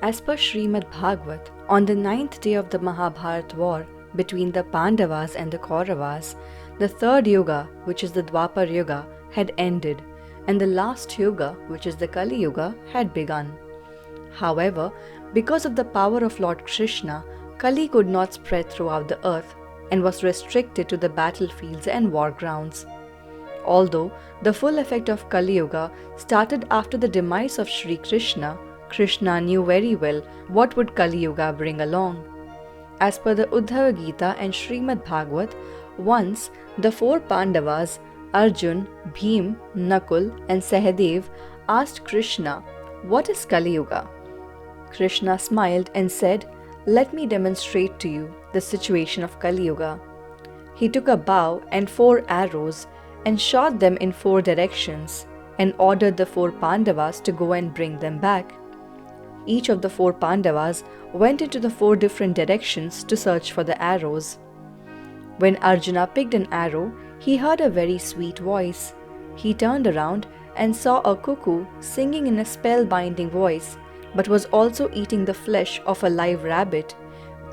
As per Shrimad Bhagavad, on the 9th day of the Mahabharata war between the Pandavas and the Kauravas, the third Yuga, which is the Dwapar Yuga, had ended, and the last Yuga, which is the Kali Yuga, had begun. However, because of the power of Lord Krishna, Kali could not spread throughout the earth and was restricted to the battlefields and war grounds. Although the full effect of Kali Yuga started after the demise of Shri Krishna, Krishna knew very well what would Kali Yuga bring along. As per the Uddhava Gita and Shrimad Bhagavad, once the four Pandavas, Arjuna, Bheema, Nakul and Sahadeva, asked Krishna, "What is Kali Yuga?" Krishna smiled and said, "Let me demonstrate to you the situation of Kali Yuga." He took a bow and 4 arrows and shot them in 4 directions and ordered the 4 Pandavas to go and bring them back. Each of the 4 Pandavas went into the 4 different directions to search for the arrows. When Arjuna picked an arrow, he heard a very sweet voice. He turned around and saw a cuckoo singing in a spellbinding voice, but was also eating the flesh of a live rabbit.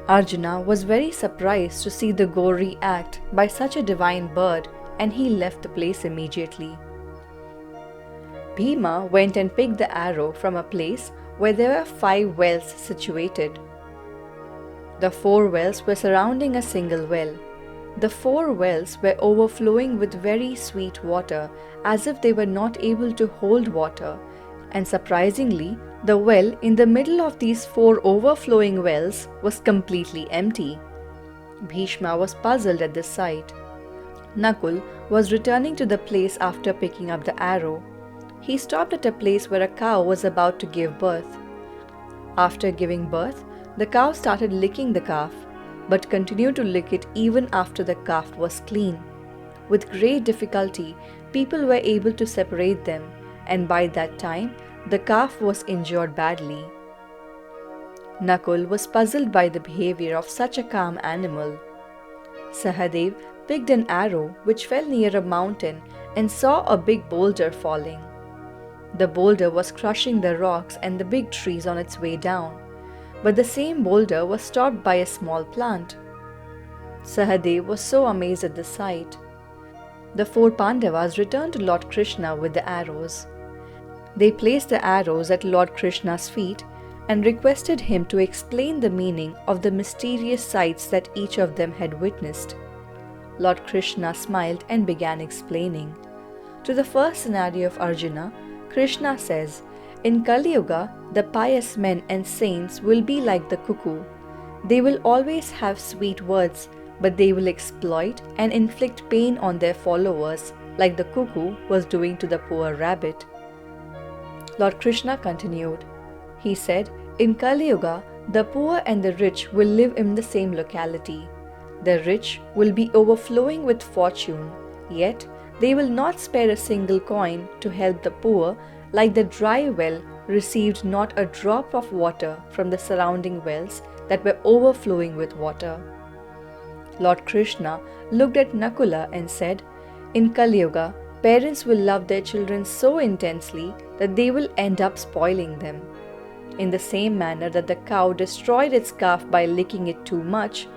Arjuna was very surprised to see the gory act by such a divine bird, and he left the place immediately. Bheema went and picked the arrow from a place where there were 5 wells situated. The 4 wells were surrounding a single well. The 4 wells were overflowing with very sweet water, as if they were not able to hold water, and surprisingly, the well in the middle of these 4 overflowing wells was completely empty. Bhishma was puzzled at this sight. Nakul was returning to the place after picking up the arrow. He stopped at a place where a cow was about to give birth. After giving birth, the cow started licking the calf, but continued to lick it even after the calf was clean. With great difficulty, people were able to separate them, and by that time, the calf was injured badly. Nakul was puzzled by the behavior of such a calm animal. Sahadeva picked an arrow which fell near a mountain and saw a big boulder falling. The boulder was crushing the rocks and the big trees on its way down, but the same boulder was stopped by a small plant. Sahadeva was so amazed at the sight. The 4 Pandavas returned to Lord Krishna with the arrows. They placed the arrows at Lord Krishna's feet and requested him to explain the meaning of the mysterious sights that each of them had witnessed. Lord Krishna smiled and began explaining. To the first scenario of Arjuna, Krishna says, "In Kali Yuga, the pious men and saints will be like the cuckoo. They will always have sweet words, but they will exploit and inflict pain on their followers, like the cuckoo was doing to the poor rabbit." Lord Krishna continued. He said, "In Kali Yuga, the poor and the rich will live in the same locality. The rich will be overflowing with fortune, yet they will not spare a single coin to help the poor, like the dry well received not a drop of water from the surrounding wells that were overflowing with water." Lord Krishna looked at Nakula and said, "In Kali Yuga, parents will love their children so intensely that they will end up spoiling them. In the same manner that the cow destroyed its calf by licking it too much,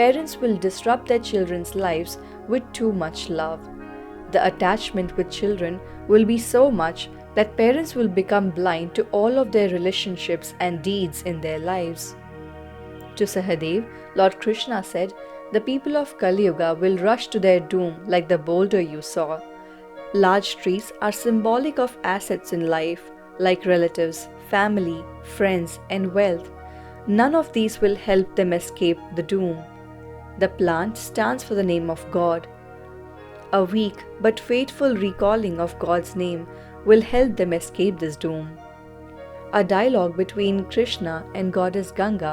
parents will disrupt their children's lives with too much love. The attachment with children will be so much that parents will become blind to all of their relationships and deeds in their lives." To Sahadeva, Lord Krishna said, "The people of Kali Yuga will rush to their doom like the boulder you saw. Large trees are symbolic of assets in life, like relatives, family, friends, and wealth. None of these will help them escape the doom. The plant stands for the name of God. A weak but faithful recalling of God's name will help them escape this doom." A dialogue between Krishna and goddess Ganga,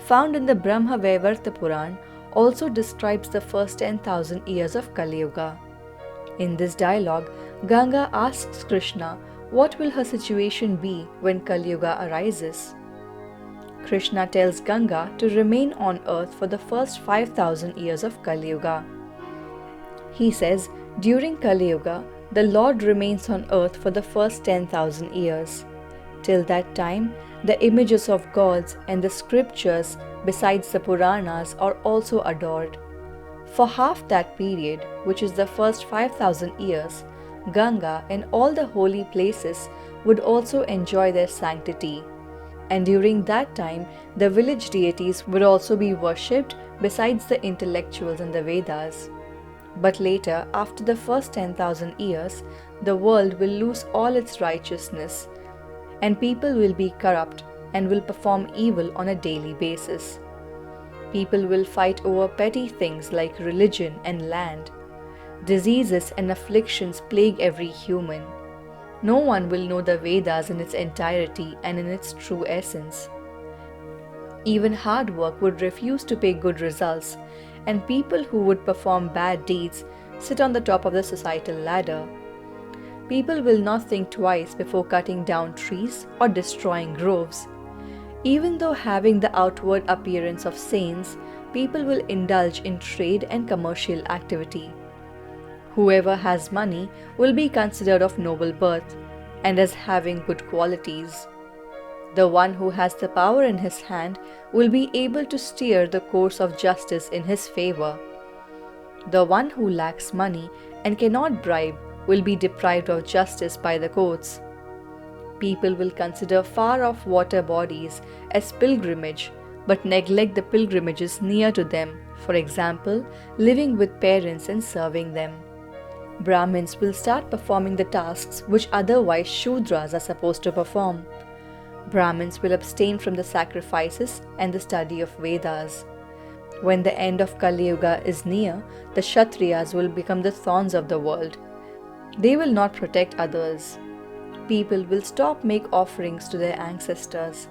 found in the Brahma Vaivarta Puran, also describes the first 10,000 years of Kali Yuga. In this dialogue, Ganga asks Krishna what will her situation be when Kali Yuga arises. Krishna tells Ganga to remain on earth for the first 5,000 years of Kali Yuga. He says, during Kali Yuga, the Lord remains on earth for the first 10,000 years. Till that time, The images of gods and the scriptures besides the Puranas are also adored. For half that period, which is the first 5,000 years, Ganga and all the holy places would also enjoy their sanctity. And during that time, the village deities would also be worshipped besides the intellectuals and the Vedas. But later, after the first 10,000 years, the world will lose all its righteousness, and people will be corrupt and will perform evil on a daily basis. People will fight over petty things like religion and land. Diseases and afflictions plague every human. No one will know the Vedas in its entirety and in its true essence. Even hard work would refuse to pay good results, and people who would perform bad deeds sit on the top of the societal ladder. People will not think twice before cutting down trees or destroying groves. Even though having the outward appearance of saints, people will indulge in trade and commercial activity. Whoever has money will be considered of noble birth and as having good qualities. The one who has the power in his hand will be able to steer the course of justice in his favor. The one who lacks money and cannot bribe will be deprived of justice by the courts. People will consider far-off water bodies as pilgrimage, but neglect the pilgrimages near to them, for example, living with parents and serving them. Brahmins will start performing the tasks which otherwise Shudras are supposed to perform. Brahmins will abstain from the sacrifices and the study of Vedas. When the end of Kali Yuga is near, the Kshatriyas will become the thorns of the world. They will not protect others. People will stop make offerings to their ancestors.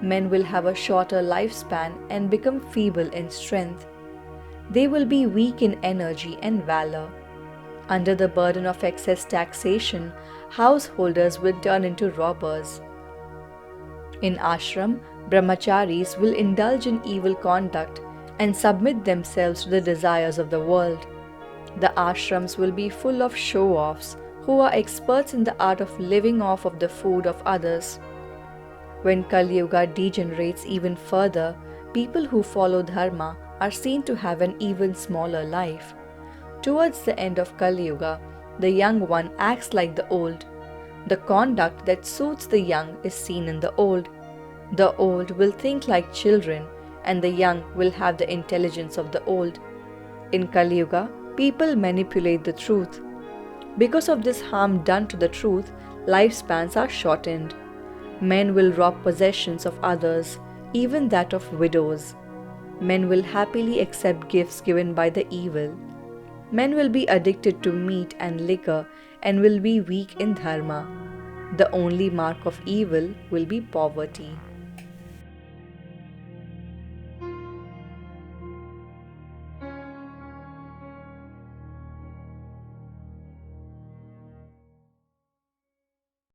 Men will have a shorter lifespan and become feeble in strength. They will be weak in energy and valor. Under the burden of excess taxation, householders will turn into robbers. In ashram, brahmacharis will indulge in evil conduct and submit themselves to the desires of the world. The ashrams will be full of show-offs who are experts in the art of living off of the food of others. When Kali Yuga degenerates even further, people who follow dharma are seen to have an even smaller life. Towards the end of Kali Yuga, the young one acts like the old. The conduct that suits the young is seen in the old. The old will think like children, and the young will have the intelligence of the old. In Kali Yuga, people manipulate the truth. Because of this harm done to the truth, lifespans are shortened. Men will rob possessions of others, even that of widows. Men will happily accept gifts given by the evil. Men will be addicted to meat and liquor and will be weak in dharma. The only mark of evil will be poverty.